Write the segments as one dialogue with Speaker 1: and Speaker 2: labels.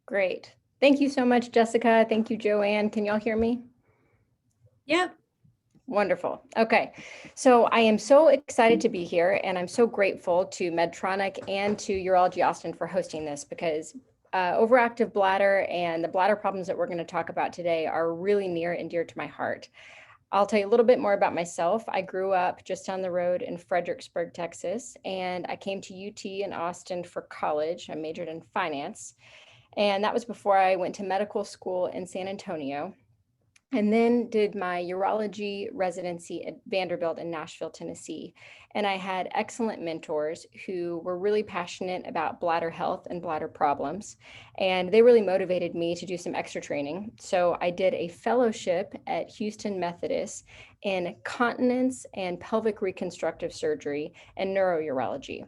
Speaker 1: Great. Thank you so much, Jessica. Thank you, Joanne. Can y'all hear me?
Speaker 2: Yep.
Speaker 1: Wonderful. Okay. So I am so excited to be here, and I'm so grateful to Medtronic and to Urology Austin for hosting this, because overactive bladder and the bladder problems that we're going to talk about today are really near and dear to my heart. I'll tell you a little bit more about myself. I grew up just down the road in Fredericksburg, Texas, and I came to UT in Austin for college. I majored in finance, and that was before I went to medical school in San Antonio, and then did my urology residency at Vanderbilt in Nashville, Tennessee. And I had excellent mentors who were really passionate about bladder health and bladder problems. And they really motivated me to do some extra training. So I did a fellowship at Houston Methodist in Continence and Pelvic Reconstructive Surgery and Neurourology.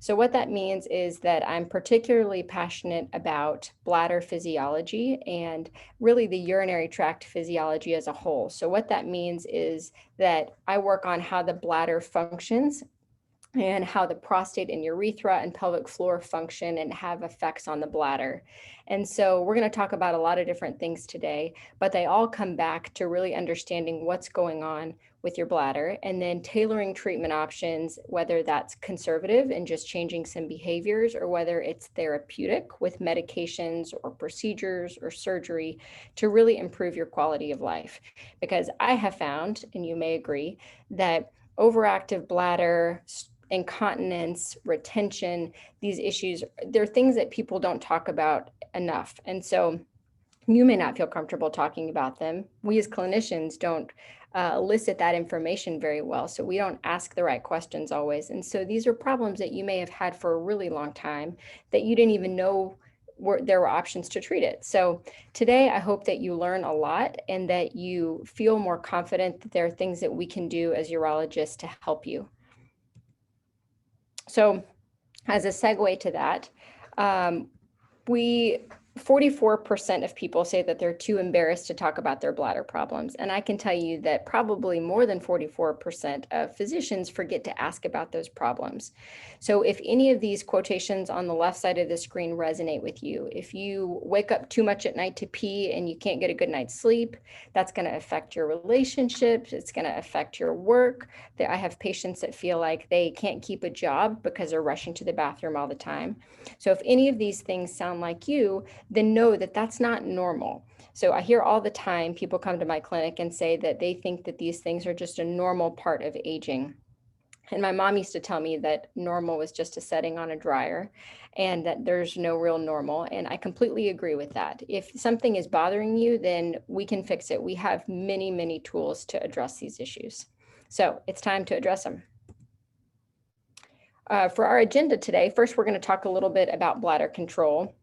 Speaker 1: So what that means is that I'm particularly passionate about bladder physiology and really the urinary tract physiology as a whole. So what that means is that I work on how the bladder functions and how the prostate and urethra and pelvic floor function and have effects on the bladder. And so we're going to talk about a lot of different things today, but they all come back to really understanding what's going on with your bladder and then tailoring treatment options, whether that's conservative and just changing some behaviors, or whether it's therapeutic with medications or procedures or surgery to really improve your quality of life. Because I have found, and you may agree, that overactive bladder, incontinence, retention, these issues, they're things that people don't talk about enough. And so you may not feel comfortable talking about them. We as clinicians don't elicit that information very well. So we don't ask the right questions always. And so these are problems that you may have had for a really long time that you didn't even know there were options to treat it. So today, I hope that you learn a lot and that you feel more confident that there are things that we can do as urologists to help you. So as a segue to that, 44% of people say that they're too embarrassed to talk about their bladder problems. And I can tell you that probably more than 44% of physicians forget to ask about those problems. So if any of these quotations on the left side of the screen resonate with you, if you wake up too much at night to pee and you can't get a good night's sleep, that's going to affect your relationships. It's going to affect your work. I have patients that feel like they can't keep a job because they're rushing to the bathroom all the time. So if any of these things sound like you, then know that that's not normal. So I hear all the time people come to my clinic and say that they think that these things are just a normal part of aging. And my mom used to tell me that normal was just a setting on a dryer and that there's no real normal. And I completely agree with that. If something is bothering you, then we can fix it. We have many, many tools to address these issues. So it's time to address them. For our agenda today, first, we're going to talk a little bit about bladder control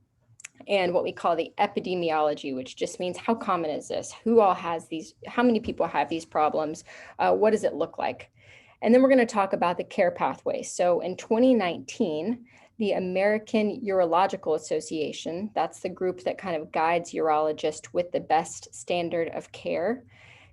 Speaker 1: and what we call the epidemiology, which just means how common is this? Who all has these? How many people have these problems? What does it look like? And then we're going to talk about the care pathway. So in 2019, the American Urological Association, that's the group that kind of guides urologists with the best standard of care,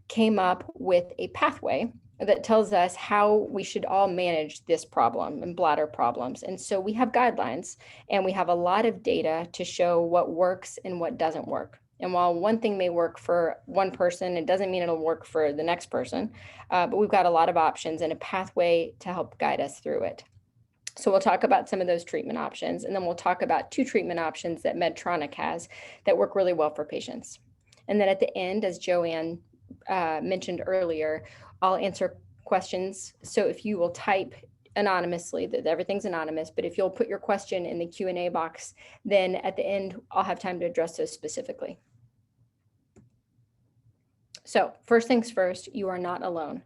Speaker 1: came up with a pathway that tells us how we should all manage this problem and bladder problems. And so we have guidelines and we have a lot of data to show what works and what doesn't work. And while one thing may work for one person, it doesn't mean it'll work for the next person, but we've got a lot of options and a pathway to help guide us through it. So we'll talk about some of those treatment options, and then we'll talk about 2 treatment options that Medtronic has that work really well for patients. And then at the end, as Joanne mentioned earlier, I'll answer questions. So if you will type anonymously, that everything's anonymous, but if you'll put your question in the Q&A box, then at the end, I'll have time to address those specifically. So first things first, you are not alone.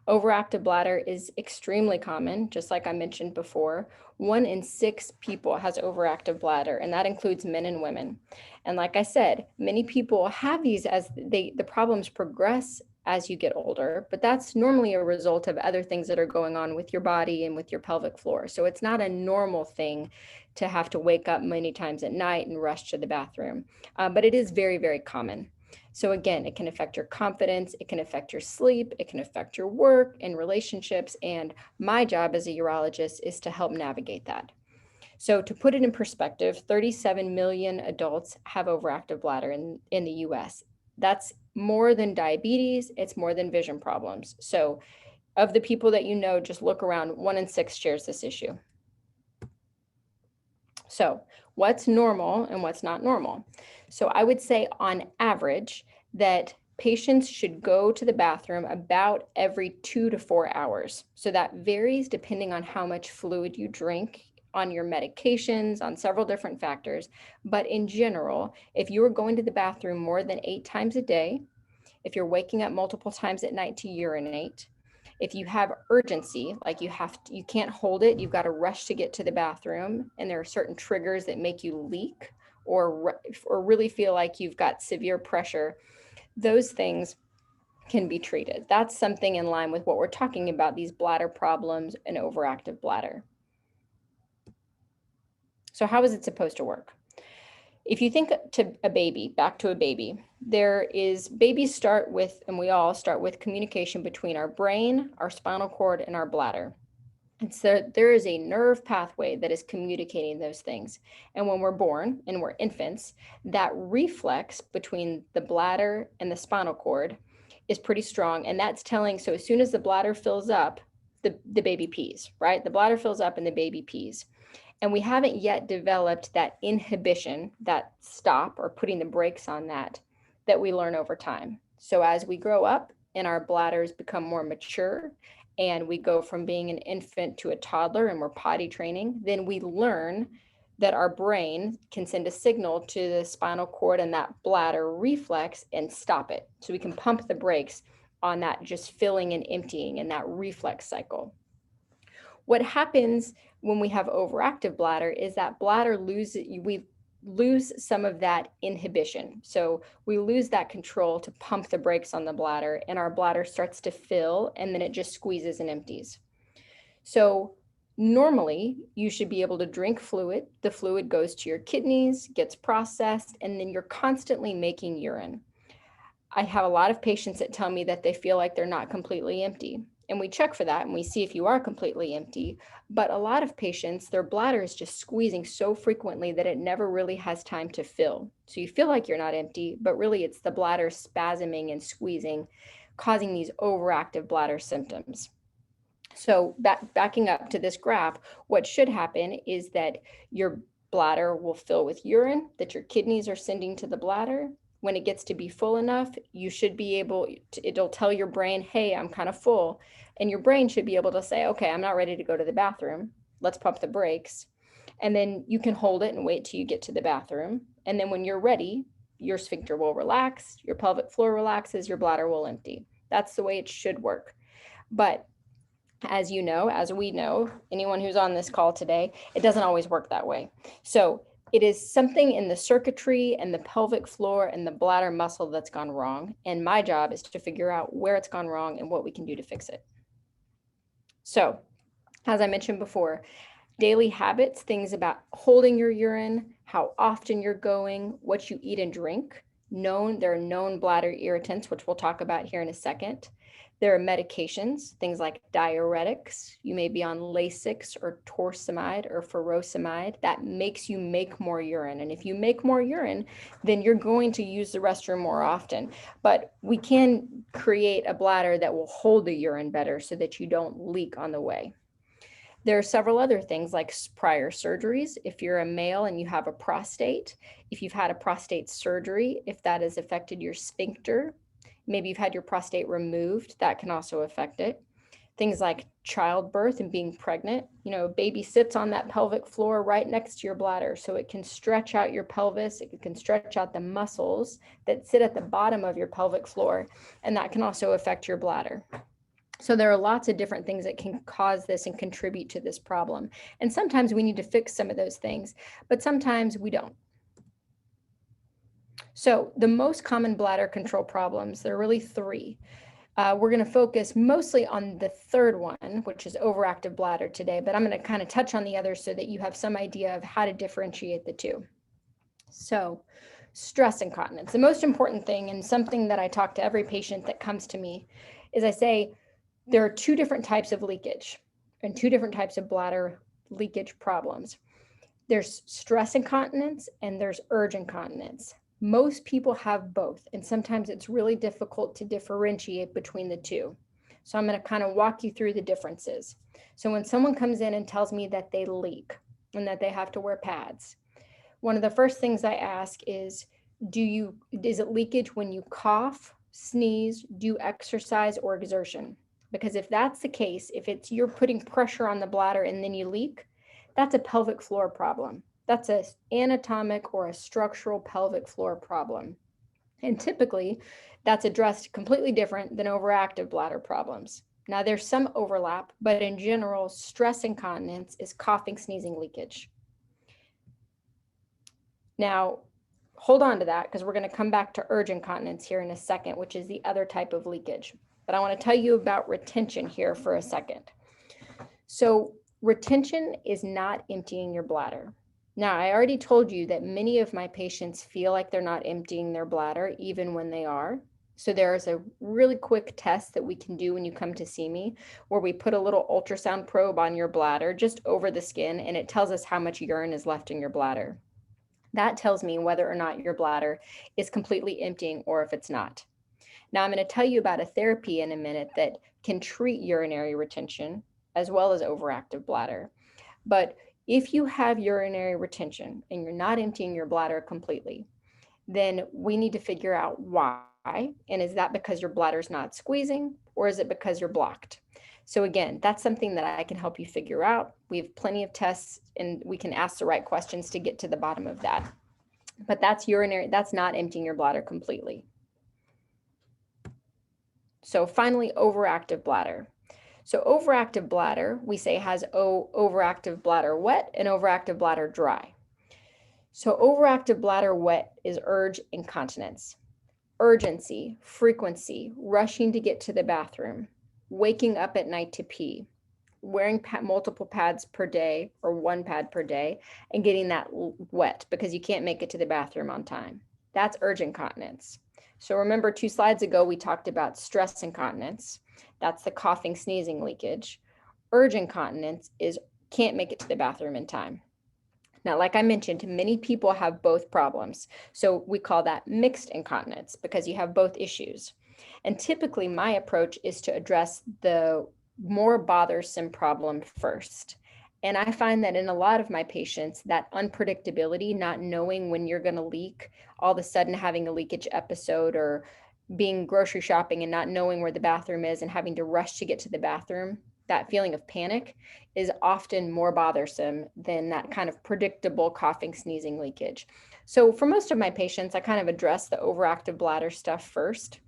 Speaker 1: Overactive bladder is extremely common, just like I mentioned before. 1 in 6 people has overactive bladder, and that includes men and women. And like I said, many people have these as the problems progress as you get older, but that's normally a result of other things that are going on with your body and with your pelvic floor. So it's not a normal thing to have to wake up many times at night and rush to the bathroom, but it is very, very common. So again, it can affect your confidence, it can affect your sleep, it can affect your work and relationships. And my job as a urologist is to help navigate that. So to put it in perspective, 37 million adults have overactive bladder in the US. That's more than diabetes, it's more than vision problems. So of the people that you know, just look around, 1 in 6 shares this issue. So what's normal and what's not normal? So I would say on average that patients should go to the bathroom about every 2 to 4 hours. So that varies depending on how much fluid you drink, on your medications, on several different factors. But in general, if you are going to the bathroom more than 8 times a day, if you're waking up multiple times at night to urinate, if you have urgency, like you can't hold it, you've got to rush to get to the bathroom, and there are certain triggers that make you leak or really feel like you've got severe pressure, those things can be treated. That's something in line with what we're talking about, these bladder problems and overactive bladder. So how is it supposed to work? If you think back to a baby, babies start with, and we all start with, communication between our brain, our spinal cord, and our bladder. And so there is a nerve pathway that is communicating those things. And when we're born and we're infants, that reflex between the bladder and the spinal cord is pretty strong. And that's telling, so as soon as the bladder fills up, the baby pees, right? The bladder fills up and the baby pees. And we haven't yet developed that inhibition, that stop or putting the brakes on that we learn over time. So as we grow up and our bladders become more mature and we go from being an infant to a toddler and we're potty training, then we learn that our brain can send a signal to the spinal cord and that bladder reflex and stop it. So we can pump the brakes on that just filling and emptying and that reflex cycle. What happens when we have overactive bladder is that we lose some of that inhibition. So we lose that control to pump the brakes on the bladder, and our bladder starts to fill, and then it just squeezes and empties. So normally you should be able to drink fluid. The fluid goes to your kidneys, gets processed, and then you're constantly making urine. I have a lot of patients that tell me that they feel like they're not completely empty. And we check for that and we see if you are completely empty. But a lot of patients, their bladder is just squeezing so frequently that it never really has time to fill. So you feel like you're not empty, but really it's the bladder spasming and squeezing, causing these overactive bladder symptoms. So backing up to this graph, what should happen is that your bladder will fill with urine that your kidneys are sending to the bladder. When it gets to be full enough, you should be able to, it'll tell your brain, hey, I'm kind of full. And your brain should be able to say, okay, I'm not ready to go to the bathroom. Let's pump the brakes. And then you can hold it and wait till you get to the bathroom. And then when you're ready, your sphincter will relax, your pelvic floor relaxes, your bladder will empty. That's the way it should work. But as you know, as we know, anyone who's on this call today, it doesn't always work that way. So it is something in the circuitry and the pelvic floor and the bladder muscle that's gone wrong. And my job is to figure out where it's gone wrong and what we can do to fix it. So, as I mentioned before, daily habits, things about holding your urine, how often you're going, what you eat and drink. There are known bladder irritants, which we'll talk about here in a second. There are medications, things like diuretics. You may be on Lasix or torsemide or furosemide. That makes you make more urine. And if you make more urine, then you're going to use the restroom more often. But we can create a bladder that will hold the urine better so that you don't leak on the way. There are several other things like prior surgeries. If you're a male and you have a prostate, if you've had a prostate surgery, if that has affected your sphincter, maybe you've had your prostate removed, that can also affect it. Things like childbirth and being pregnant. A baby sits on that pelvic floor right next to your bladder, so it can stretch out your pelvis, it can stretch out the muscles that sit at the bottom of your pelvic floor, and that can also affect your bladder. So there are lots of different things that can cause this and contribute to this problem. And sometimes we need to fix some of those things, but sometimes we don't. So the most common bladder control problems, there are really three. We're going to focus mostly on the third one, which is overactive bladder today, but I'm going to kind of touch on the others so that you have some idea of how to differentiate the two. So stress incontinence, the most important thing, and something that I talk to every patient that comes to me, is I say, there are two different types of leakage and two different types of bladder leakage problems. There's stress incontinence and there's urge incontinence. Most people have both, and sometimes it's really difficult to differentiate between the two. So I'm going to kind of walk you through the differences. So when someone comes in and tells me that they leak and that they have to wear pads, one of the first things I ask is, is it leakage when you cough, sneeze, do exercise, or exertion? Because if that's the case, if it's you're putting pressure on the bladder and then you leak, that's a pelvic floor problem. That's an anatomic or a structural pelvic floor problem. And typically, that's addressed completely different than overactive bladder problems. Now, there's some overlap, but in general, stress incontinence is coughing, sneezing, leakage. Now, hold on to that because we're going to come back to urge incontinence here in a second, which is the other type of leakage. But I want to tell you about retention here for a second. So retention is not emptying your bladder. Now, I already told you that many of my patients feel like they're not emptying their bladder even when they are. So there is a really quick test that we can do when you come to see me, where we put a little ultrasound probe on your bladder just over the skin, and it tells us how much urine is left in your bladder. That tells me whether or not your bladder is completely emptying or if it's not. Now, I'm going to tell you about a therapy in a minute that can treat urinary retention as well as overactive bladder. But if you have urinary retention and you're not emptying your bladder completely, then we need to figure out why. And is that because your bladder's not squeezing, or is it because you're blocked? So again, that's something that I can help you figure out. We have plenty of tests and we can ask the right questions to get to the bottom of that. But that's not emptying your bladder completely. So finally, overactive bladder. So overactive bladder, we say, has overactive bladder wet and overactive bladder dry. So overactive bladder wet is urge incontinence, urgency, frequency, rushing to get to the bathroom, waking up at night to pee, wearing multiple pads per day or one pad per day, and getting that wet because you can't make it to the bathroom on time. That's urge incontinence. So remember 2 slides ago, we talked about stress incontinence. That's the coughing, sneezing leakage. Urge incontinence is can't make it to the bathroom in time. Now, like I mentioned, many people have both problems. So we call that mixed incontinence because you have both issues. And typically my approach is to address the more bothersome problem first. And I find that in a lot of my patients, that unpredictability, not knowing when you're going to leak, all of a sudden having a leakage episode, or being grocery shopping and not knowing where the bathroom is and having to rush to get to the bathroom, that feeling of panic is often more bothersome than that kind of predictable coughing, sneezing, leakage. So for most of my patients, I kind of address the overactive bladder stuff first.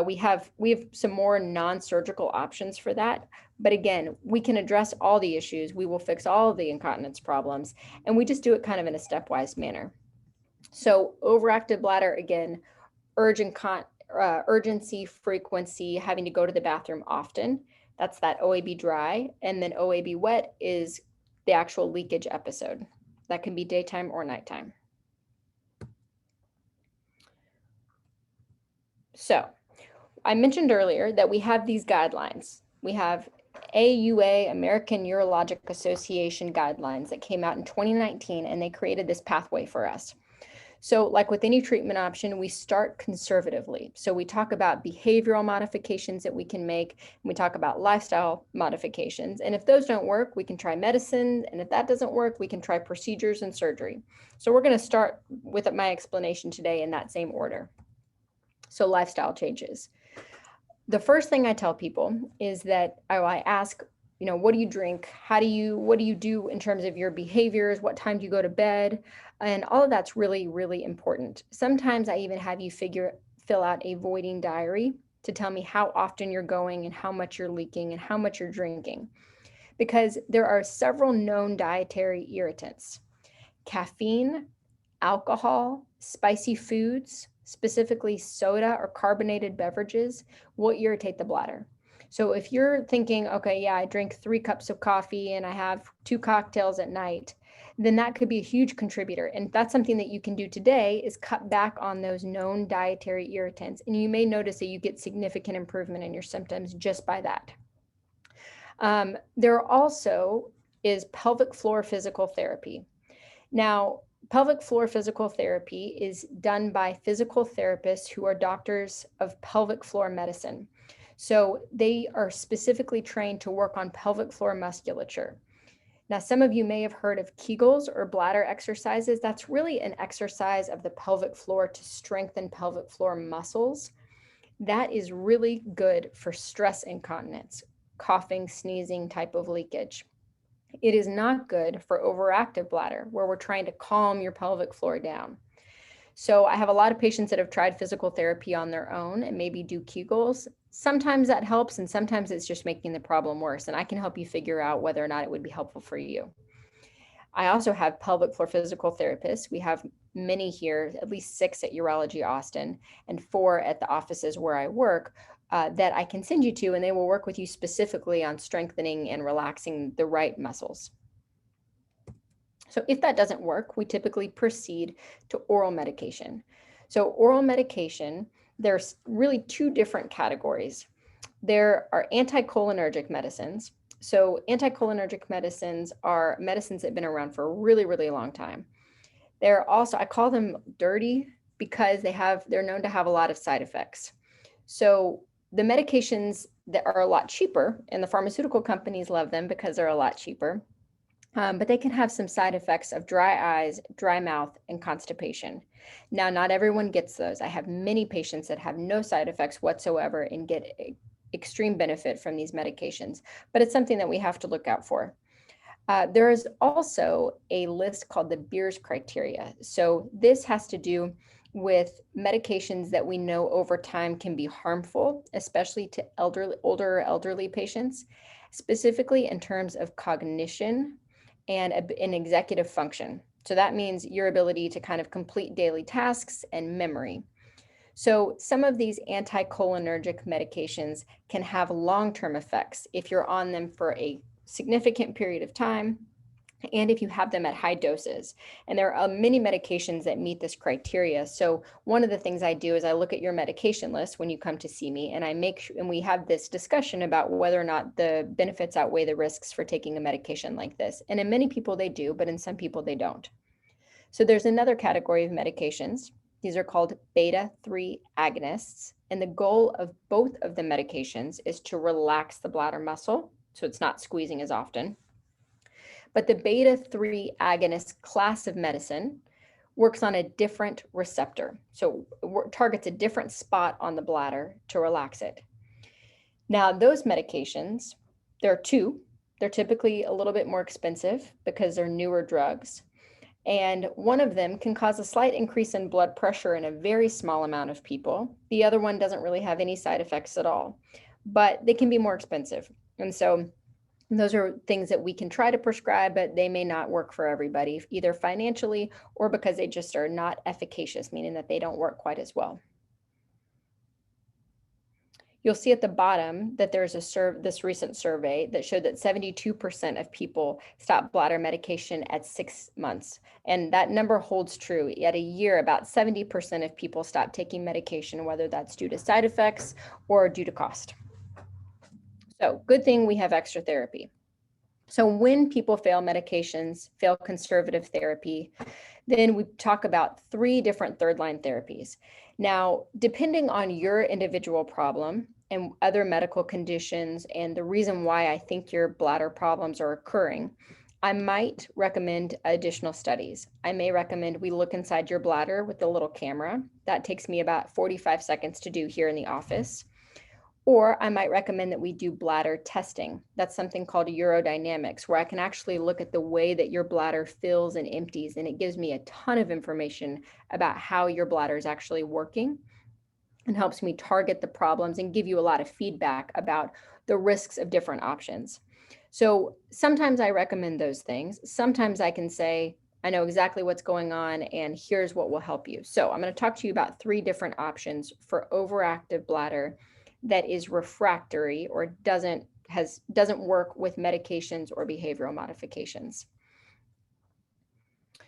Speaker 1: We have some more non-surgical options for that. But again, we can address all the issues. We will fix all of the incontinence problems, and we just do it kind of in a stepwise manner. So overactive bladder, again, urgency, frequency, having to go to the bathroom often. That's that OAB dry. And then OAB wet is the actual leakage episode. That can be daytime or nighttime. So I mentioned earlier that we have these guidelines. We have AUA, American Urologic Association guidelines that came out in 2019, and they created this pathway for us. So like with any treatment option, we start conservatively. So we talk about behavioral modifications that we can make, and we talk about lifestyle modifications. And if those don't work, we can try medicine. And if that doesn't work, we can try procedures and surgery. So we're going to start with my explanation today in that same order. So lifestyle changes. The first thing I tell people is that I ask, what do you drink? What do you do in terms of your behaviors? What time do you go to bed? And all of that's really, really important. Sometimes I even have you fill out a voiding diary to tell me how often you're going and how much you're leaking and how much you're drinking. Because there are several known dietary irritants: caffeine, alcohol, spicy foods, specifically soda or carbonated beverages, will irritate the bladder. So if you're thinking, okay, yeah, I drink 3 cups of coffee and I have 2 cocktails at night, then that could be a huge contributor. And that's something that you can do today, is cut back on those known dietary irritants. And you may notice that you get significant improvement in your symptoms just by that. There also is pelvic floor physical therapy. Now, pelvic floor physical therapy is done by physical therapists who are doctors of pelvic floor medicine. So they are specifically trained to work on pelvic floor musculature. Now, some of you may have heard of Kegels or bladder exercises. That's really an exercise of the pelvic floor to strengthen pelvic floor muscles. That is really good for stress incontinence, coughing, sneezing type of leakage. It is not good for overactive bladder, where we're trying to calm your pelvic floor down. So I have a lot of patients that have tried physical therapy on their own and maybe do Kegels. Sometimes that helps, and sometimes it's just making the problem worse. And I can help you figure out whether or not it would be helpful for you. I also have pelvic floor physical therapists. We have many here, at least 6 at Urology Austin and 4 at the offices where I work, that I can send you to, and they will work with you specifically on strengthening and relaxing the right muscles. So if that doesn't work, we typically proceed to oral medication. So oral medication, there's really 2 different categories. There are anticholinergic medicines. So anticholinergic medicines are medicines that have been around for a really, really long time. They're also, I call them dirty because they're known to have a lot of side effects. So the medications that are a lot cheaper, and the pharmaceutical companies love them because they're a lot cheaper, but they can have some side effects of dry eyes, dry mouth, and constipation. Now, not everyone gets those. I have many patients that have no side effects whatsoever and get extreme benefit from these medications, but it's something that we have to look out for. There is also a list called the Beers criteria. So this has to do with medications that we know over time can be harmful, especially to older elderly patients, specifically in terms of cognition and an executive function. So that means your ability to kind of complete daily tasks and memory. So some of these anticholinergic medications can have long-term effects if you're on them for a significant period of time, and if you have them at high doses. And there are many medications that meet this criteria. So one of the things I do is I look at your medication list when you come to see me, and and we have this discussion about whether or not the benefits outweigh the risks for taking a medication like this. And in many people they do, but in some people they don't. So there's another category of medications. These are called beta-3 agonists. And the goal of both of the medications is to relax the bladder muscle, so it's not squeezing as often. But the beta-3 agonist class of medicine works on a different receptor. So it targets a different spot on the bladder to relax it. Now, those medications, there are 2. They're typically a little bit more expensive because they're newer drugs. And one of them can cause a slight increase in blood pressure in a very small amount of people. The other one doesn't really have any side effects at all, but they can be more expensive. And so those are things that we can try to prescribe, but they may not work for everybody, either financially or because they just are not efficacious, meaning that they don't work quite as well. You'll see at the bottom that there's this recent survey that showed that 72% of people stopped bladder medication at 6 months. And that number holds true. At a year, about 70% of people stop taking medication, whether that's due to side effects or due to cost. So good thing we have extra therapy. So when people fail medications, fail conservative therapy, then we talk about 3 different third-line therapies. Now, depending on your individual problem and other medical conditions and the reason why I think your bladder problems are occurring, I might recommend additional studies. I may recommend we look inside your bladder with a little camera. That takes me about 45 seconds to do here in the office. Or I might recommend that we do bladder testing. That's something called urodynamics, where I can actually look at the way that your bladder fills and empties, and it gives me a ton of information about how your bladder is actually working and helps me target the problems and give you a lot of feedback about the risks of different options. So sometimes I recommend those things. Sometimes I can say, I know exactly what's going on and here's what will help you. So I'm going to talk to you about 3 different options for overactive bladder that is refractory or doesn't work with medications or behavioral modifications.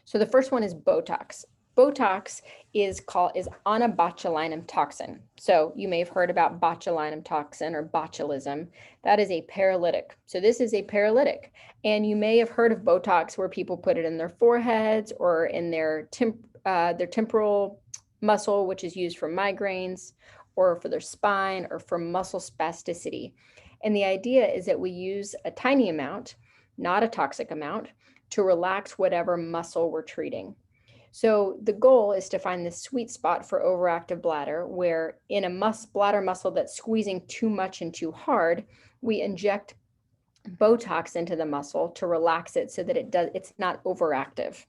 Speaker 1: So the first one is Botox. Botox is onabotulinum toxin. So you may have heard about botulinum toxin or botulism. That is a paralytic. So this is a paralytic. And you may have heard of Botox where people put it in their foreheads or in their temporal muscle, which is used for migraines or for their spine or for muscle spasticity. And the idea is that we use a tiny amount, not a toxic amount, to relax whatever muscle we're treating. So the goal is to find the sweet spot for overactive bladder, where in a bladder muscle that's squeezing too much and too hard, we inject Botox into the muscle to relax it so that it's not overactive.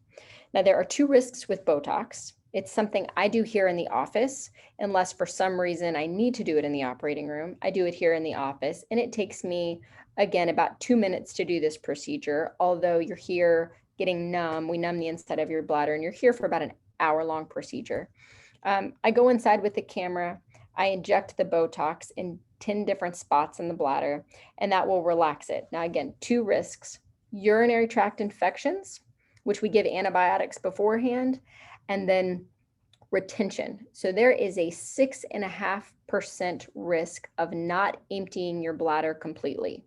Speaker 1: Now, there are two risks with Botox. It's something I do here in the office, unless for some reason I need to do it in the operating room. I do it here in the office, and it takes me, again, about 2 minutes to do this procedure. Although you're here getting numb, we numb the inside of your bladder, and you're here for about an hour-long procedure. I go inside with the camera. I inject the Botox in 10 different spots in the bladder, and that will relax it. Now, again, two risks: urinary tract infections, which we give antibiotics beforehand, and then retention. So there is a 6.5% risk of not emptying your bladder completely.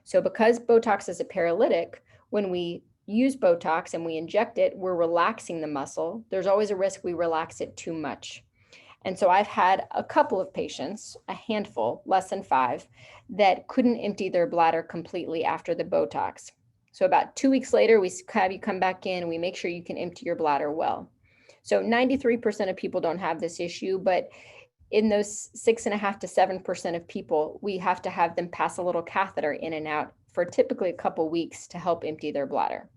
Speaker 1: So because Botox is a paralytic, when we use Botox and we inject it, we're relaxing the muscle. There's always a risk we relax it too much. And so I've had a couple of patients, a handful, less than 5, that couldn't empty their bladder completely after the Botox. So about 2 weeks later, we have you come back in and we make sure you can empty your bladder well. So 93% of people don't have this issue, but in those 6.5 to 7% of people, we have to have them pass a little catheter in and out for typically a couple weeks to help empty their bladder.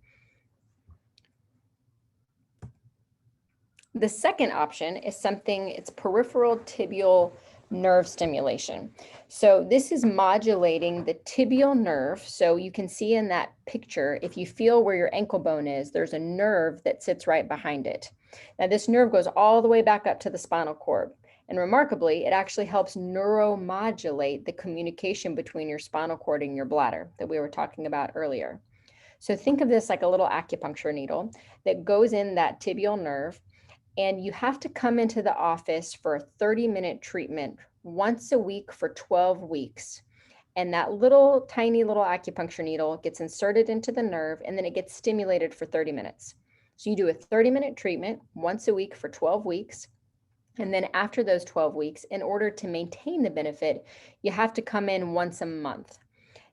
Speaker 1: The second option is it's peripheral tibial nerve stimulation. So this is modulating the tibial nerve. So you can see in that picture, if you feel where your ankle bone is, there's a nerve that sits right behind it. Now this nerve goes all the way back up to the spinal cord. And remarkably, it actually helps neuromodulate the communication between your spinal cord and your bladder that we were talking about earlier. So think of this like a little acupuncture needle that goes in that tibial nerve. And you have to come into the office for a 30-minute treatment once a week for 12 weeks. And that tiny little acupuncture needle gets inserted into the nerve, and then it gets stimulated for 30 minutes. So you do a 30-minute treatment once a week for 12 weeks. And then after those 12 weeks, in order to maintain the benefit, you have to come in once a month.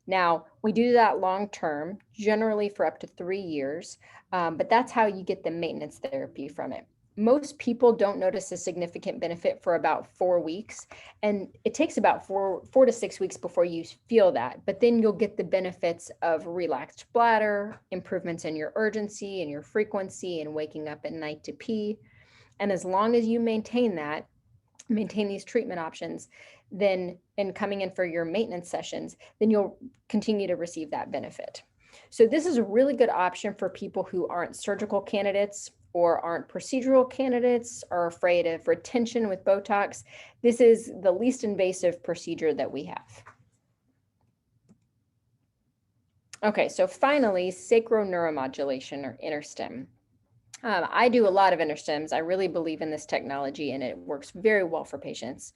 Speaker 1: Now, we do that long-term, generally for up to 3 years, but that's how you get the maintenance therapy from it. Most people don't notice a significant benefit for about 4 weeks, and it takes about four to 6 weeks before you feel that, but then you'll get the benefits of relaxed bladder, improvements in your urgency and your frequency and waking up at night to pee. And as long as you maintain these treatment options, then and coming in for your maintenance sessions, then you'll continue to receive that benefit. So this is a really good option for people who aren't surgical candidates or aren't procedural candidates, are afraid of retention with Botox. This is the least invasive procedure that we have. Okay, so finally, sacral neuromodulation or InterStim. I do a lot of InterStims. I really believe in this technology and it works very well for patients.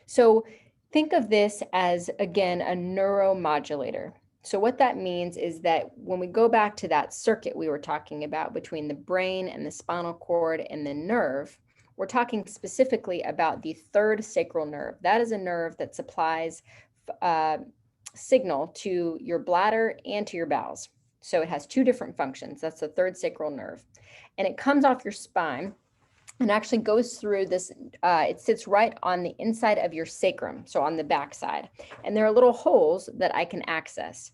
Speaker 1: So think of this as, again, a neuromodulator. So what that means is that when we go back to that circuit we were talking about between the brain and the spinal cord and the nerve, we're talking specifically about the third sacral nerve. That is a nerve that supplies signal to your bladder and to your bowels. So it has two different functions. That's the third sacral nerve. And it comes off your spine and actually goes through this, it sits right on the inside of your sacrum, so on the back side. And there are little holes that I can access.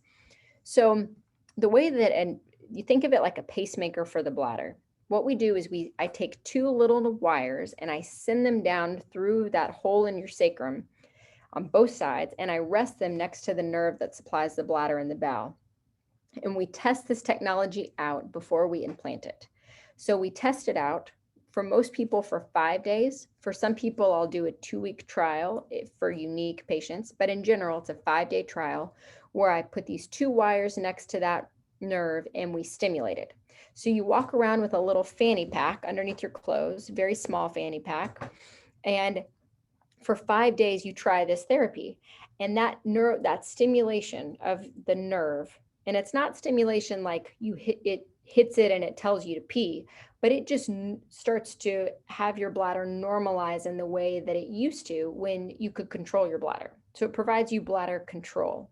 Speaker 1: So the way that, and you think of it like a pacemaker for the bladder, what we do is I take 2 little wires and I send them down through that hole in your sacrum on both sides, and I rest them next to the nerve that supplies the bladder and the bowel. And we test this technology out before we implant it. So we test it out for most people for 5 days. For some people, I'll do a 2-week trial for unique patients, but in general, it's a 5-day trial where I put these 2 wires next to that nerve and we stimulate it. So you walk around with a little fanny pack underneath your clothes, very small fanny pack. And for 5 days, you try this therapy. And that stimulation of the nerve, and it's not stimulation like it hits it and it tells you to pee, but it just starts to have your bladder normalize in the way that it used to when you could control your bladder. So it provides you bladder control.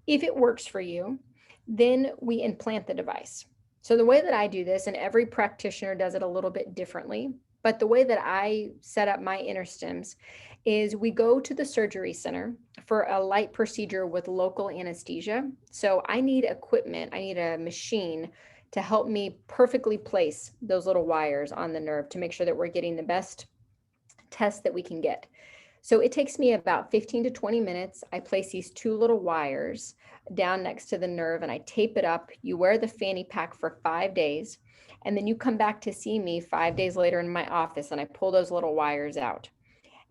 Speaker 1: If it works for you, then we implant the device. So the way that I do this, and every practitioner does it a little bit differently, but the way that I set up my InterStims is we go to the surgery center for a light procedure with local anesthesia. So I need equipment, I need a machine to help me perfectly place those little wires on the nerve to make sure that we're getting the best test that we can get. So it takes me about 15 to 20 minutes. I place these two little wires down next to the nerve and I tape it up. You wear the fanny pack for 5 days, and then you come back to see me 5 days later in my office and I pull those little wires out.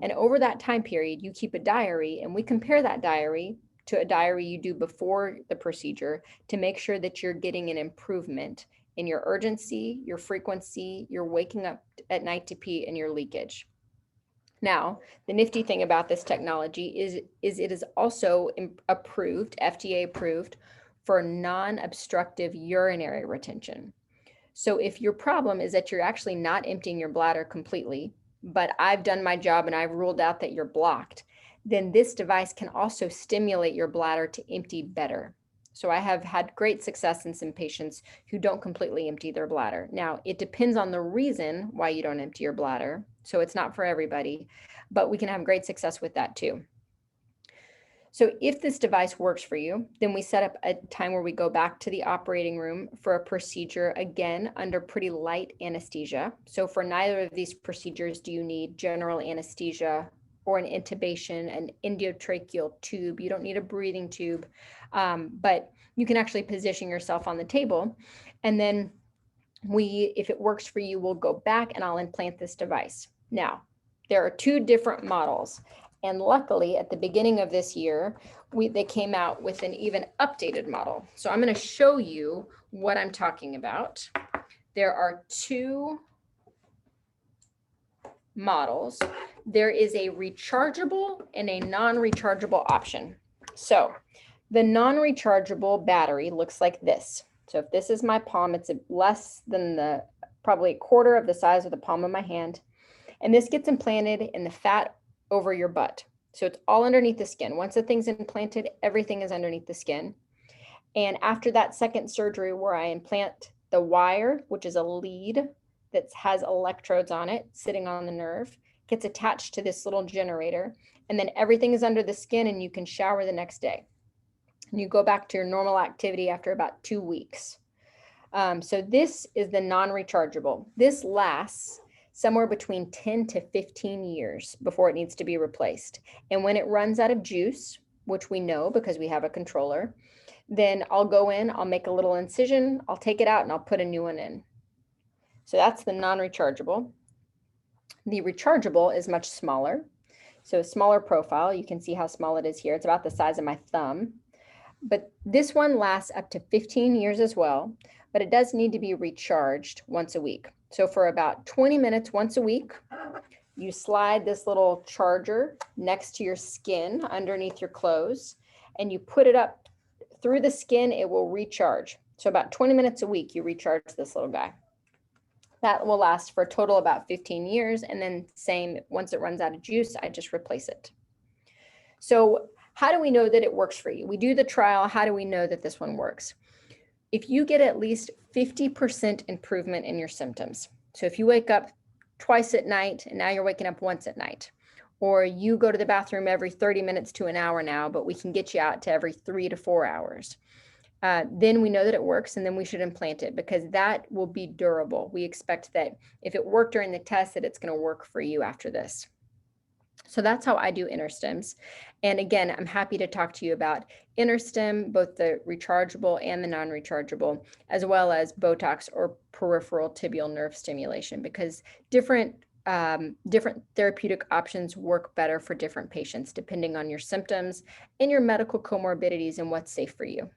Speaker 1: And over that time period, you keep a diary, and we compare that diary to a diary you do before the procedure to make sure that you're getting an improvement in your urgency, your frequency, your waking up at night to pee, and your leakage. Now, the nifty thing about this technology is it is also approved, FDA approved, for non-obstructive urinary retention. So if your problem is that you're actually not emptying your bladder completely, but I've done my job and I've ruled out that you're blocked, then this device can also stimulate your bladder to empty better. So I have had great success in some patients who don't completely empty their bladder. Now, it depends on the reason why you don't empty your bladder. So it's not for everybody, but we can have great success with that too. So if this device works for you, then we set up a time where we go back to the operating room for a procedure, again, under pretty light anesthesia. So for neither of these procedures do you need general anesthesia or an intubation, an endotracheal tube. You don't need a breathing tube, but you can actually position yourself on the table. And then if it works for you, we'll go back and I'll implant this device. Now, there are two different models. And luckily, at the beginning of this year, they came out with an even updated model. So I'm going to show you what I'm talking about. There are two models. There is a rechargeable and a non-rechargeable option. So the non-rechargeable battery looks like this. So if this is my palm, it's less than probably a quarter of the size of the palm of my hand. And this gets implanted in the fat over your butt. So it's all underneath the skin. Once the thing's implanted, everything is underneath the skin. And after that second surgery where I implant the wire, which is a lead that has electrodes on it sitting on the nerve, gets attached to this little generator, and then everything is under the skin and you can shower the next day. And you go back to your normal activity after about 2 weeks. So this is the non-rechargeable. This lasts somewhere between 10 to 15 years before it needs to be replaced. And when it runs out of juice, which we know because we have a controller, then I'll go in, I'll make a little incision, I'll take it out and I'll put a new one in. So that's the non-rechargeable. The rechargeable is much smaller. So a smaller profile, you can see how small it is here. It's about the size of my thumb. But this one lasts up to 15 years as well, but it does need to be recharged once a week. So for about 20 minutes once a week, you slide this little charger next to your skin underneath your clothes, and you put it up through the skin, it will recharge. So about 20 minutes a week, you recharge this little guy. That will last for a total about 15 years. And then same, once it runs out of juice, I just replace it. So how do we know that it works for you? We do the trial. How do we know that this one works? If you get at least 50% improvement in your symptoms. So if you wake up twice at night and now you're waking up once at night, or you go to the bathroom every 30 minutes to an hour now, but we can get you out to every 3 to 4 hours, then we know that it works, and then we should implant it because that will be durable. We expect that if it worked during the test, that it's going to work for you after this. So that's how I do InterStims. And again, I'm happy to talk to you about InterStim, both the rechargeable and the non-rechargeable, as well as Botox or peripheral tibial nerve stimulation, because different therapeutic options work better for different patients, depending on your symptoms and your medical comorbidities and what's safe for you.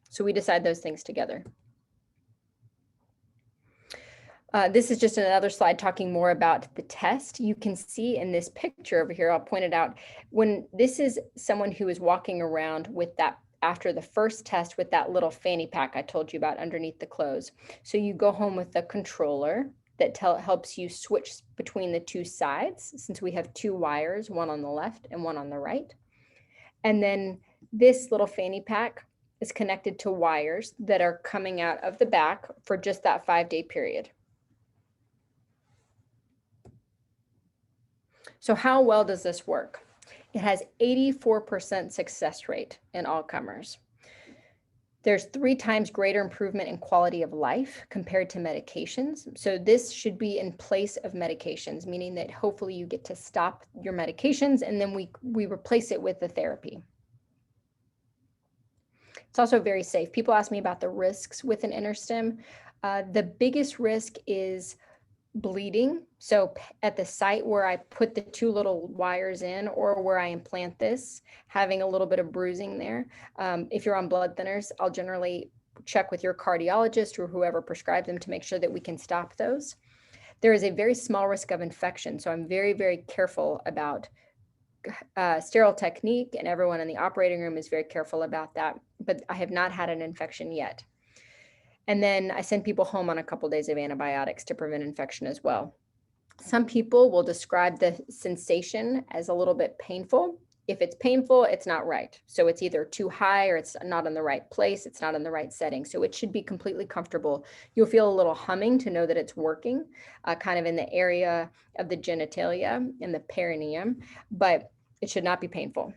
Speaker 1: So we decide those things together. This is just another slide talking more about the test. You can see in this picture over here, I'll point it out, when this is someone who is walking around with that after the first test with that little fanny pack I told you about underneath the clothes. So you go home with the controller that helps you switch between the two sides, since we have two wires, one on the left and one on the right. And then this little fanny pack is connected to wires that are coming out of the back for just that 5-day period. So how well does this work? It has 84% success rate in all comers. There's 3 times greater improvement in quality of life compared to medications. So this should be in place of medications, meaning that hopefully you get to stop your medications and then we replace it with the therapy. It's also very safe. People ask me about the risks with an InterStim. The biggest risk is bleeding. So at the site where I put the 2 little wires in or where I implant this, having a little bit of bruising there. If you're on blood thinners, I'll generally check with your cardiologist or whoever prescribed them to make sure that we can stop those. There is a very small risk of infection. So I'm very, very careful about sterile technique, and everyone in the operating room is very careful about that, but I have not had an infection yet. And then I send people home on a couple days of antibiotics to prevent infection as well. Some people will describe the sensation as a little bit painful. If it's painful, it's not right. So it's either too high or it's not in the right place. It's not in the right setting. So it should be completely comfortable. You'll feel a little humming to know that it's working, kind of in the area of the genitalia and the perineum, but it should not be painful.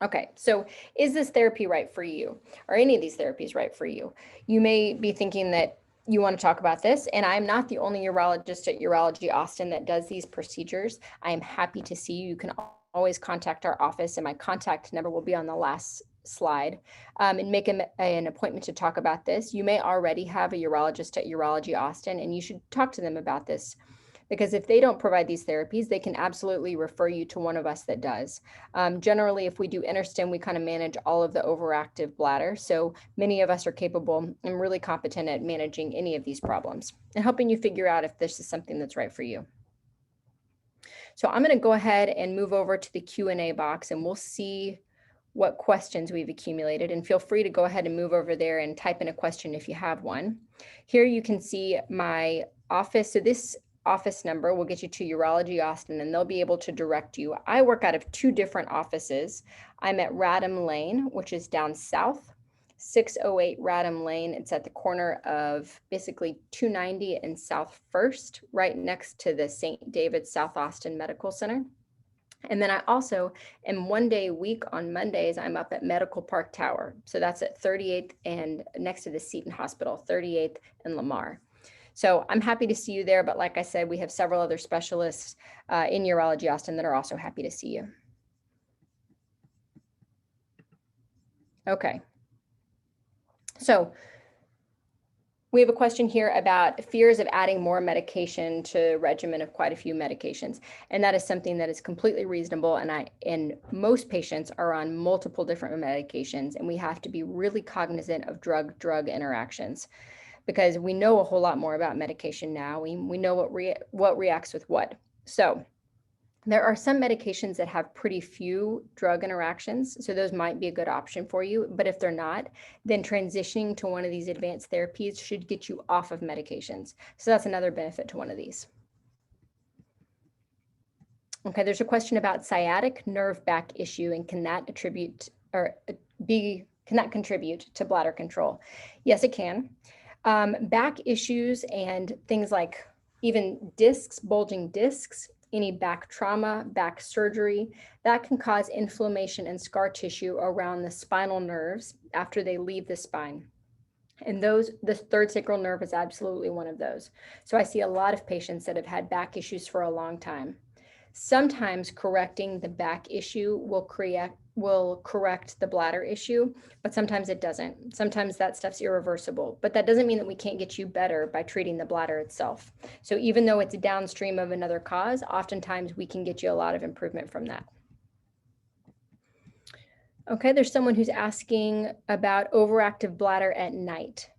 Speaker 1: Okay, so is this therapy right for you? Are any of these therapies right for you? You may be thinking that you want to talk about this, and I'm not the only urologist at Urology Austin that does these procedures. I am happy to see you. You can always contact our office, and my contact number will be on the last slide, and make an appointment to talk about this. You may already have a urologist at Urology Austin, and you should talk to them about this. Because if they don't provide these therapies, they can absolutely refer you to one of us that does. Generally, if we do InterStim, we kind of manage all of the overactive bladder. So many of us are capable and really competent at managing any of these problems and helping you figure out if this is something that's right for you. So I'm going to go ahead and move over to the Q&A box, and we'll see what questions we've accumulated, and feel free to go ahead and move over there and type in a question if you have one. Here you can see my office. So this office number will get you to Urology Austin, and they'll be able to direct you. I work out of 2 different offices. I'm at Radham Lane, which is down south, 608 Radham Lane. It's at the corner of basically 290 and South First, right next to the St. David's South Austin Medical Center. And then I also am 1 day a week on Mondays, I'm up at Medical Park Tower. So that's at 38th and next to the Seton Hospital, 38th and Lamar. So I'm happy to see you there. But like I said, we have several other specialists in Urology Austin that are also happy to see you. Okay. So we have a question here about fears of adding more medication to regimen of quite a few medications. And that is something that is completely reasonable. And most patients are on multiple different medications, and we have to be really cognizant of drug-drug interactions, because we know a whole lot more about medication now. We know what reacts with what. So there are some medications that have pretty few drug interactions, so those might be a good option for you. But if they're not, then transitioning to one of these advanced therapies should get you off of medications. So that's another benefit to one of these. Okay, there's a question about sciatic nerve back issue, and can that contribute to bladder control? Yes, it can. Back issues and things like even discs, bulging discs, any back trauma, back surgery, that can cause inflammation and scar tissue around the spinal nerves after they leave the spine. And the third sacral nerve is absolutely one of those. So I see a lot of patients that have had back issues for a long time. Sometimes correcting the back issue will correct the bladder issue, but sometimes it doesn't. Sometimes that stuff's irreversible, but that doesn't mean that we can't get you better by treating the bladder itself. So even though it's downstream of another cause, oftentimes we can get you a lot of improvement from that. Okay, there's someone who's asking about overactive bladder at night.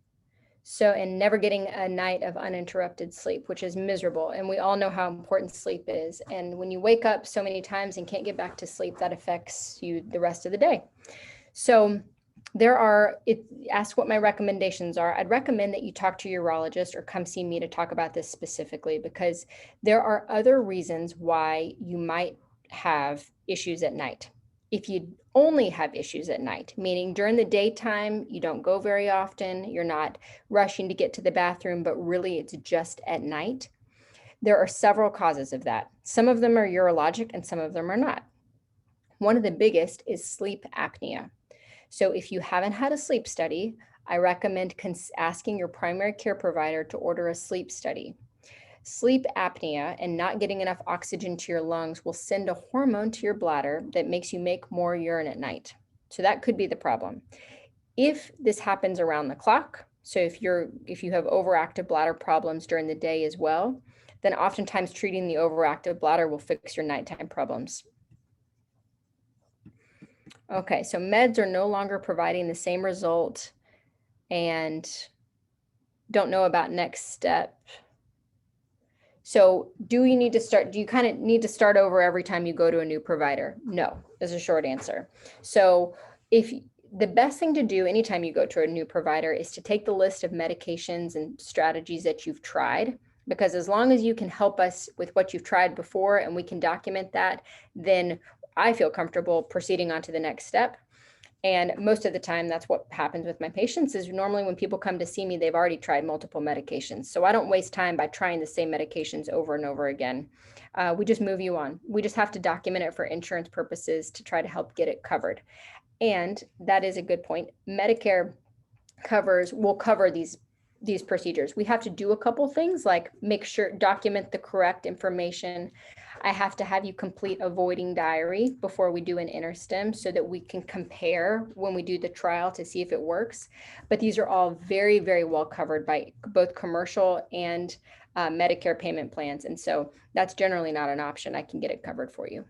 Speaker 1: So, and never getting a night of uninterrupted sleep, which is miserable. And we all know how important sleep is. And when you wake up so many times and can't get back to sleep, that affects you the rest of the day. So ask what my recommendations are. I'd recommend that you talk to your urologist or come see me to talk about this specifically, because there are other reasons why you might have issues at night. If you only have issues at night, meaning during the daytime, you don't go very often, you're not rushing to get to the bathroom, but really it's just at night, there are several causes of that. Some of them are urologic and some of them are not. One of the biggest is sleep apnea. So if you haven't had a sleep study, I recommend asking your primary care provider to order a sleep study. Sleep apnea and not getting enough oxygen to your lungs will send a hormone to your bladder that makes you make more urine at night. So that could be the problem. If this happens around the clock, so if you have overactive bladder problems during the day as well, then oftentimes treating the overactive bladder will fix your nighttime problems. Okay, so meds are no longer providing the same result and don't know about next step. So do you kind of need to start over every time you go to a new provider? No, is a short answer. So the best thing to do anytime you go to a new provider is to take the list of medications and strategies that you've tried, because as long as you can help us with what you've tried before and we can document that, then I feel comfortable proceeding on to the next step. And most of the time, that's what happens with my patients. Is normally when people come to see me, they've already tried multiple medications. So I don't waste time by trying the same medications over and over again. We just move you on. We just have to document it for insurance purposes to try to help get it covered. And that is a good point. Medicare will cover these procedures. We have to do a couple things like document the correct information. I have to have you complete a voiding diary before we do an InterStim so that we can compare when we do the trial to see if it works. But these are all very, very well covered by both commercial and Medicare payment plans. And so that's generally not an option. I can get it covered for you.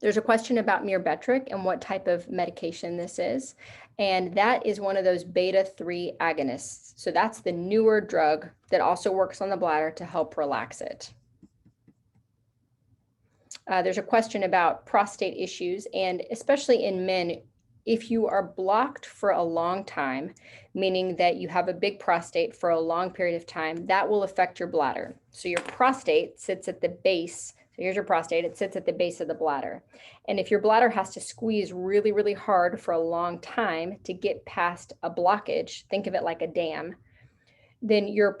Speaker 1: There's a question about Myrbetriq and what type of medication this is. And that is one of those beta-3 agonists. So that's the newer drug that also works on the bladder to help relax it. There's a question about prostate issues, and especially in men, if you are blocked for a long time, meaning that you have a big prostate for a long period of time, that will affect your bladder. So your prostate sits at the base. So here's your prostate, it sits at the base of the bladder. And if your bladder has to squeeze really, really hard for a long time to get past a blockage, think of it like a dam, then your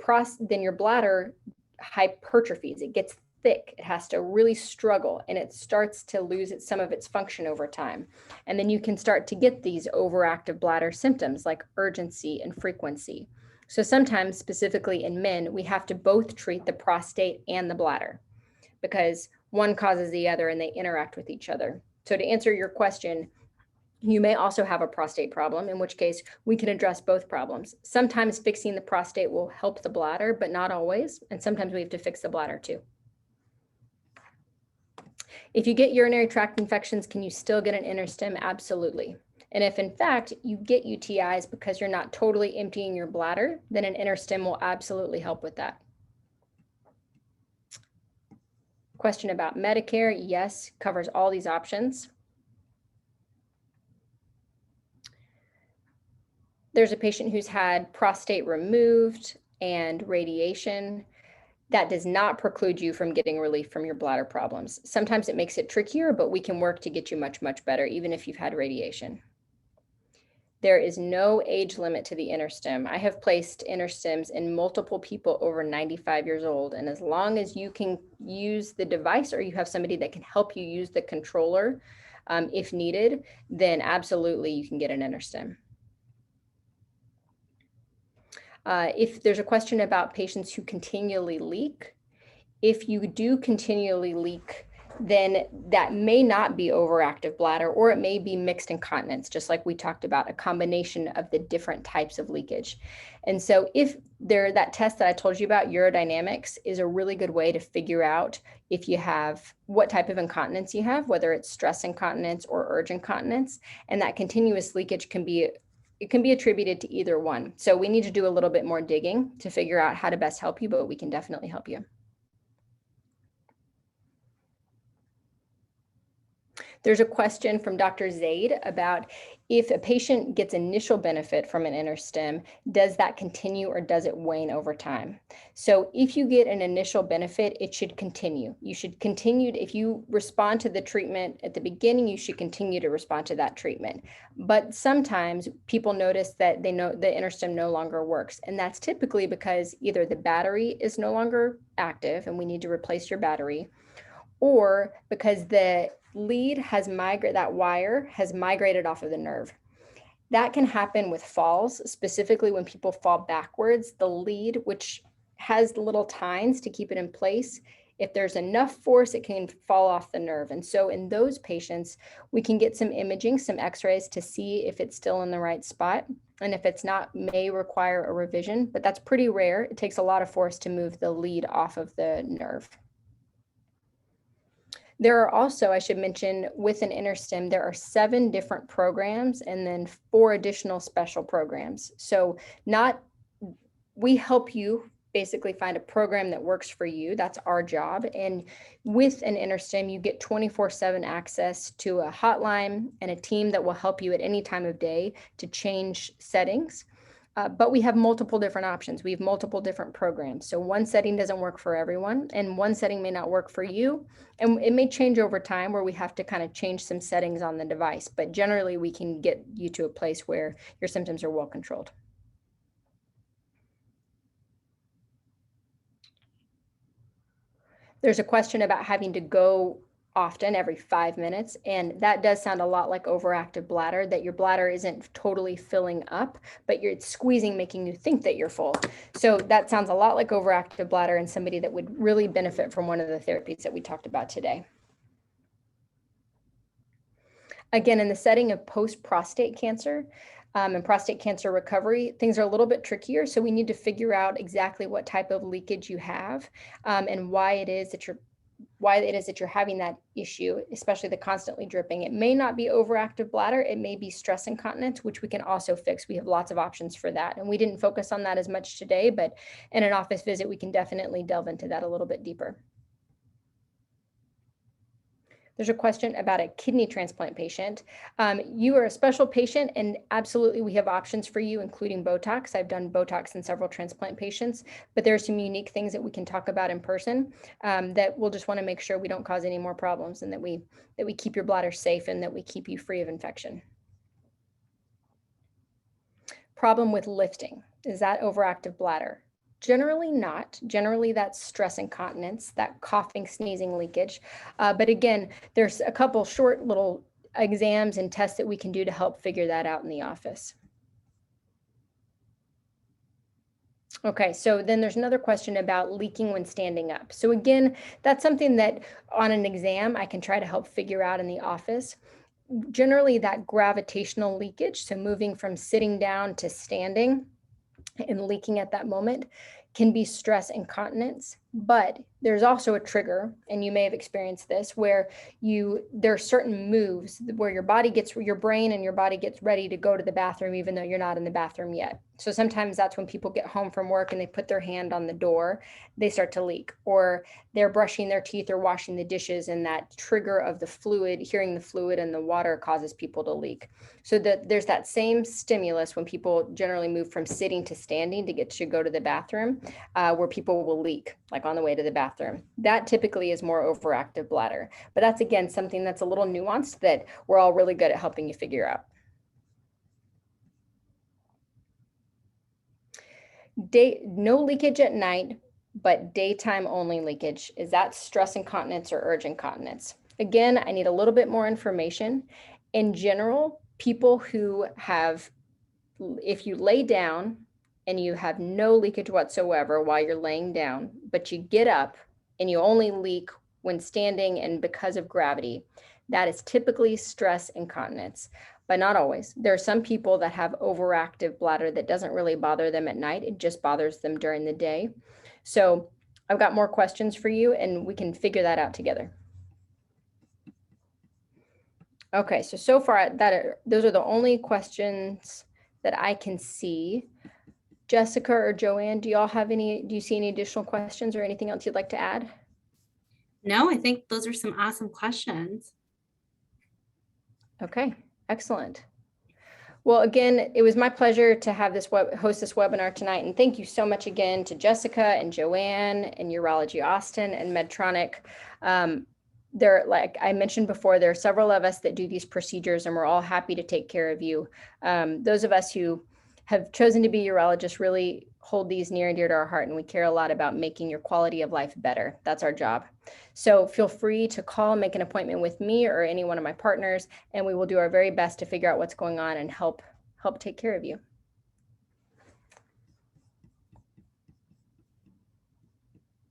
Speaker 1: bladder hypertrophies, it gets thick, it has to really struggle, and it starts to lose some of its function over time. And then you can start to get these overactive bladder symptoms like urgency and frequency. So sometimes, specifically in men, we have to both treat the prostate and the bladder because one causes the other and they interact with each other. So to answer your question, you may also have a prostate problem, in which case we can address both problems. Sometimes fixing the prostate will help the bladder, but not always. And sometimes we have to fix the bladder too. If you get urinary tract infections, can you still get an InterStim? Absolutely. And if in fact you get UTIs because you're not totally emptying your bladder, then an InterStim will absolutely help with that. Question about Medicare, yes, covers all these options. There's a patient who's had prostate removed and radiation. That does not preclude you from getting relief from your bladder problems. Sometimes it makes it trickier, but we can work to get you much, much better, even if you've had radiation. There is no age limit to the InterStim. I have placed InterStims in multiple people over 95 years old. And as long as you can use the device or you have somebody that can help you use the controller if needed, then absolutely you can get an InterStim. If there's a question about patients who continually leak, if you do continually leak, then that may not be overactive bladder, or it may be mixed incontinence, just like we talked about, a combination of the different types of leakage. And so if that test that I told you about, urodynamics, is a really good way to figure out if you have what type of incontinence you have, whether it's stress incontinence or urge incontinence. And that continuous leakage can be attributed to either one. So we need to do a little bit more digging to figure out how to best help you, but we can definitely help you. There's a question from Dr. Zaid about if a patient gets initial benefit from an InterStim, does that continue or does it wane over time? So if you get an initial benefit, it should continue. You should continue, if you respond to the treatment at the beginning, you should continue to respond to that treatment. But sometimes people notice that they know the InterStim no longer works. And that's typically because either the battery is no longer active and we need to replace your battery, or because the lead has migrated, that wire has migrated off of the nerve. That can happen with falls, specifically when people fall backwards. The lead, which has little tines to keep it in place, if there's enough force, it can fall off the nerve. And so in those patients, we can get some imaging, some x-rays to see if it's still in the right spot. And if it's not, may require a revision, but that's pretty rare. It takes a lot of force to move the lead off of the nerve. There are also, I should mention, with an InterStim, there are 7 different programs and then 4 additional special programs. So we help you basically find a program that works for you. That's our job. And with an InterStim, you get 24/7 access to a hotline and a team that will help you at any time of day to change settings. But we have multiple different options. We have multiple different programs. So one setting doesn't work for everyone, and one setting may not work for you. And it may change over time where we have to kind of change some settings on the device. But generally, we can get you to a place where your symptoms are well controlled. There's a question about having to go often, every 5 minutes. And that does sound a lot like overactive bladder, that your bladder isn't totally filling up, but it's squeezing, making you think that you're full. So that sounds a lot like overactive bladder and somebody that would really benefit from one of the therapies that we talked about today. Again, in the setting of post-prostate cancer and prostate cancer recovery, things are a little bit trickier. So we need to figure out exactly what type of leakage you have and why it is that you're having that issue, especially the constantly dripping. It may not be overactive bladder. It may be stress incontinence, which we can also fix. We have lots of options for that. And we didn't focus on that as much today, but in an office visit, we can definitely delve into that a little bit deeper. There's a question about a kidney transplant patient. You are a special patient, and absolutely we have options for you, including Botox. I've done Botox in several transplant patients, but there are some unique things that we can talk about in person that we'll just want to make sure we don't cause any more problems, and that we keep your bladder safe and that we keep you free of infection. Problem with lifting. Is that overactive bladder? Generally not. Generally, that's stress incontinence, that coughing, sneezing, leakage. But again, there's a couple short little exams and tests that we can do to help figure that out in the office. Okay, so then there's another question about leaking when standing up. So again, that's something that on an exam, I can try to help figure out in the office. Generally, that gravitational leakage, so moving from sitting down to standing, and leaking at that moment, can be stress incontinence. But there's also a trigger, and you may have experienced this, where there are certain moves where your brain and your body gets ready to go to the bathroom, even though you're not in the bathroom yet. So sometimes that's when people get home from work and they put their hand on the door, they start to leak, or they're brushing their teeth or washing the dishes, and that trigger of the fluid, hearing the fluid and the water, causes people to leak. So there's that same stimulus when people generally move from sitting to standing to go to the bathroom, where people will leak, like on the way to the bathroom. That typically is more overactive bladder. But that's, again, something that's a little nuanced that we're all really good at helping you figure out. No leakage at night, but daytime only leakage. Is that stress incontinence or urge incontinence? Again, I need a little bit more information. In general, people who have, if you lay down and you have no leakage whatsoever while you're laying down, but you get up and you only leak when standing and because of gravity. That is typically stress incontinence, but not always. There are some people that have overactive bladder that doesn't really bother them at night. It just bothers them during the day. So I've got more questions for you and we can figure that out together. Okay, so far those are the only questions that I can see. Jessica or Joanne, do you see any additional questions or anything else you'd like to add?
Speaker 2: No, I think those are some awesome questions.
Speaker 1: Okay, excellent. Well, again, it was my pleasure to have host this webinar tonight. And thank you so much again to Jessica and Joanne and Urology Austin and Medtronic. Like I mentioned before, there are several of us that do these procedures and we're all happy to take care of you. Those of us who have chosen to be urologists really hold these near and dear to our heart, and we care a lot about making your quality of life better. That's our job. So feel free to call, make an appointment with me or any one of my partners, and we will do our very best to figure out what's going on and help take care of you.